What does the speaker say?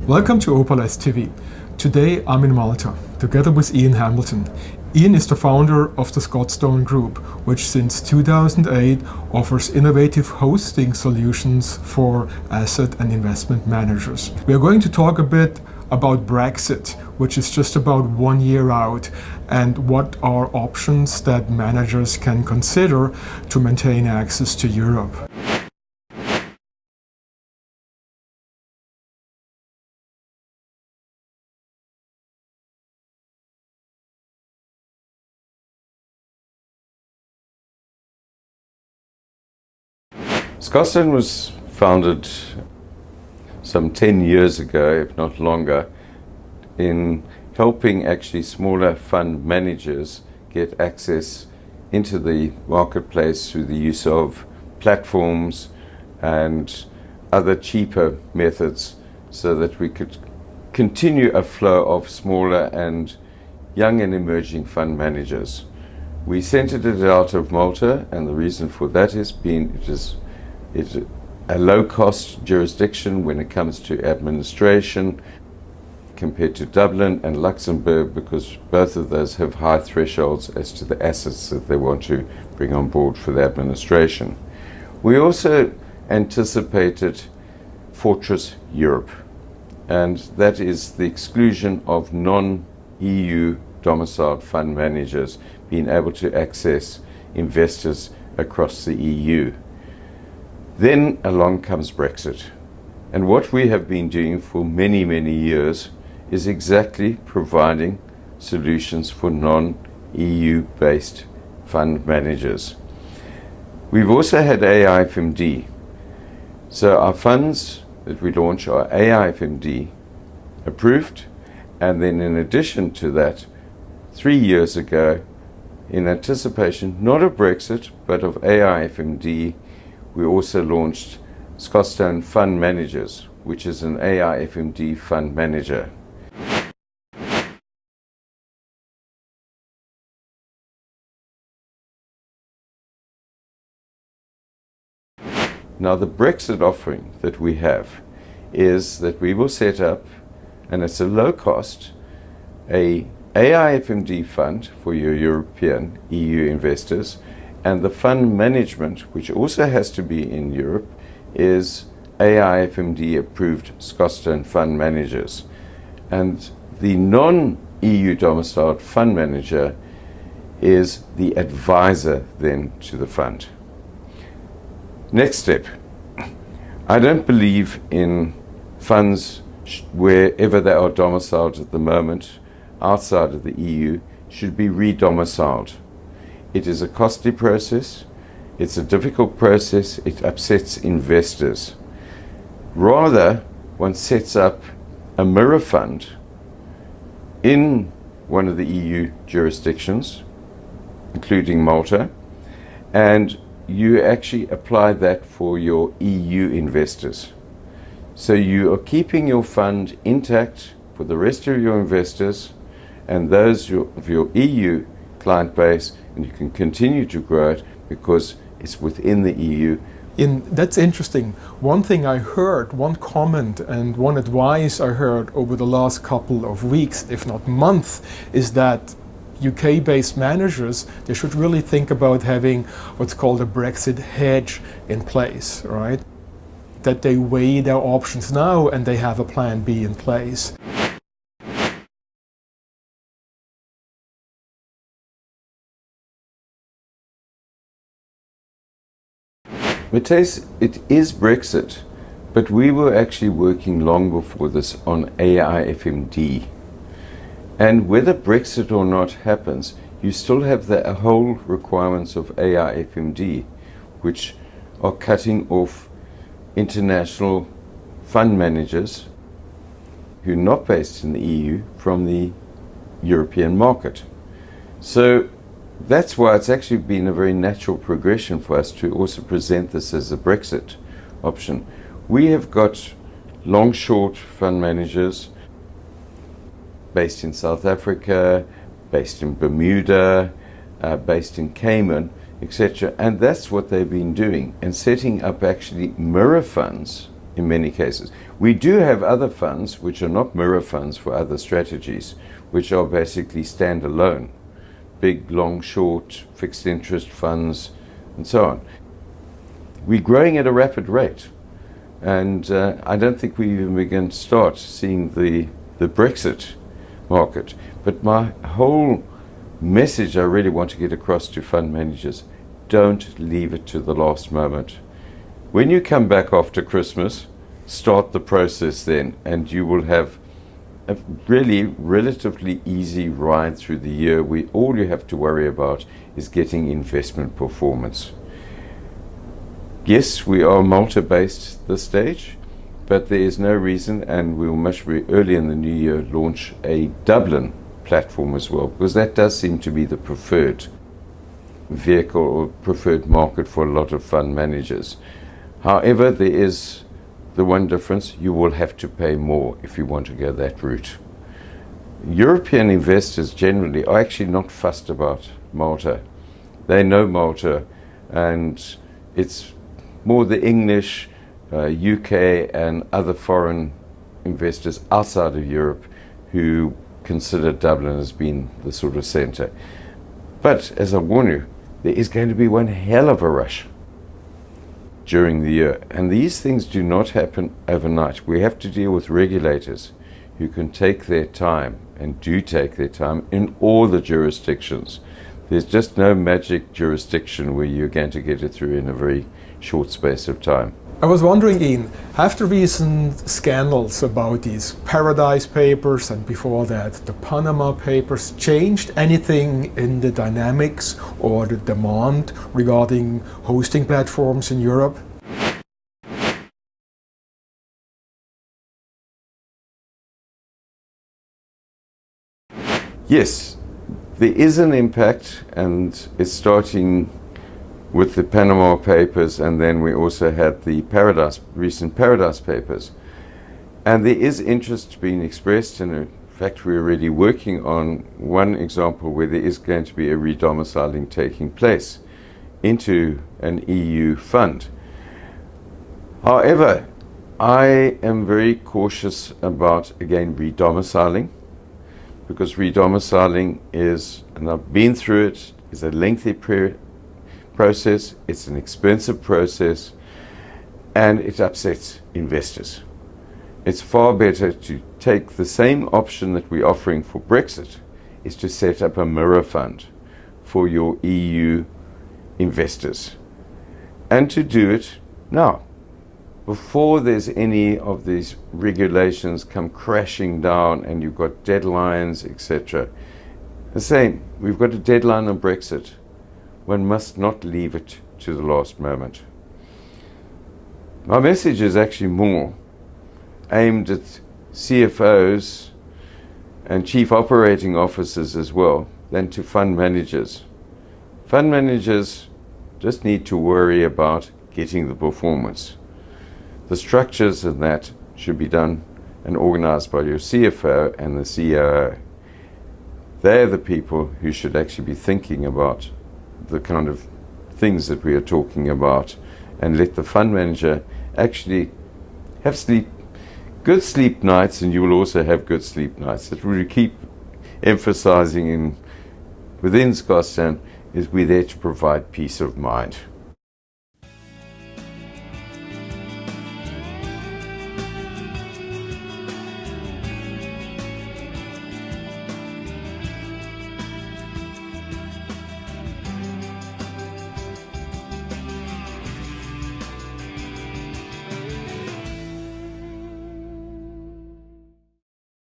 Welcome to OpalesqueTV. Today I'm in Malta, together with Ian Hamilton. Ian is the founder of the Scotstone Group, which since 2008 offers innovative hosting solutions for asset and investment managers. We are going to talk a bit about Brexit, which is just about 1 year out, and what are options that managers can consider to maintain access to Europe. Scotstone was founded some 10 years ago, if not longer, in helping actually smaller fund managers get access into the marketplace through the use of platforms and other cheaper methods so that we could continue a flow of smaller and young and emerging fund managers. We centered it out of Malta, and the reason for that is it's a low-cost jurisdiction when it comes to administration compared to Dublin and Luxembourg, because both of those have high thresholds as to the assets that they want to bring on board for the administration. We also anticipated Fortress Europe, and that is the exclusion of non-EU domiciled fund managers being able to access investors across the EU. Then along comes Brexit. And what we have been doing for many, many years is exactly providing solutions for non-EU based fund managers. We've also had AIFMD. So our funds that we launch are AIFMD approved, and then in addition to that, 3 years ago, in anticipation not of Brexit but of AIFMD, we also launched Scotstone Fund Managers, which is an AIFMD fund manager. Now the Brexit offering that we have is that we will set up, and it's a low cost, a AIFMD fund for your European EU investors, and the fund management, which also has to be in Europe, is AIFMD approved Scotstone Fund Managers. And the non-EU domiciled fund manager is the advisor then to the fund. Next step. I don't believe in funds wherever they are domiciled at the moment outside of the EU should be re-domiciled. It is a costly process, it's a difficult process, it upsets investors. Rather, one sets up a mirror fund in one of the EU jurisdictions, including Malta, and you actually apply that for your EU investors. So you are keeping your fund intact for the rest of your investors and those of your EU client base, and you can continue to grow it because it's within the EU. That's interesting. One thing I heard, one comment and one advice I heard over the last couple of weeks, if not months, is that UK-based managers, they should really think about having what's called a Brexit hedge in place, right? That they weigh their options now and they have a plan B in place. Matthias, it is Brexit, but we were actually working long before this on AIFMD. And whether Brexit or not happens, you still have the whole requirements of AIFMD, which are cutting off international fund managers who are not based in the EU from the European market. So that's why it's actually been a very natural progression for us to also present this as a Brexit option. We have got long-short fund managers based in South Africa, based in Bermuda, based in Cayman, etc. And that's what they've been doing, and setting up actually mirror funds in many cases. We do have other funds which are not mirror funds for other strategies, which are basically standalone, big, long, short, fixed interest funds, and so on. We're growing at a rapid rate, and I don't think we even begin to start seeing the Brexit market. But my whole message I really want to get across to fund managers: don't leave it to the last moment. When you come back after Christmas, start the process then, and you will have a really relatively easy ride through the year where all you have to worry about is getting investment performance. Yes, we are Malta-based this stage, but there is no reason, and we will much early in the new year launch a Dublin platform as well, because that does seem to be the preferred vehicle or preferred market for a lot of fund managers. However, there is the one difference: you will have to pay more if you want to go that route. European investors generally are actually not fussed about Malta. They know Malta, and it's more the English, UK and other foreign investors outside of Europe who consider Dublin as being the sort of centre. But as I warn you, there is going to be one hell of a rush during the year, and these things do not happen overnight. We have to deal with regulators who can take their time, and do take their time, in all the jurisdictions. There's just no magic jurisdiction where you're going to get it through in a very short space of time. I was wondering, Ian, have the recent scandals about these Paradise Papers and before that the Panama Papers changed anything in the dynamics or the demand regarding hosting platforms in Europe? Yes, there is an impact, and it's starting with the Panama Papers, and then we also had the recent Paradise Papers. And there is interest being expressed, and in fact we're already working on one example where there is going to be a re-domiciling taking place into an EU fund. However, I am very cautious about, again, re-domiciling, because re-domiciling is, and I've been through it, is a lengthy process, it's an expensive process, and it upsets investors. It's far better to take the same option that we're offering for Brexit, is to set up a mirror fund for your EU investors, and to do it now, before there's any of these regulations come crashing down and you've got deadlines, etc. The same, we've got a deadline on Brexit. One must not leave it to the last moment. My message is actually more aimed at CFOs and chief operating officers as well than to fund managers. Fund managers just need to worry about getting the performance. The structures and that should be done and organized by your CFO and the COO. They're the people who should actually be thinking about the kind of things that we are talking about, and let the fund manager actually have good sleep nights, and you will also have good sleep nights. That we keep emphasizing within Scotstone is we're there to provide peace of mind.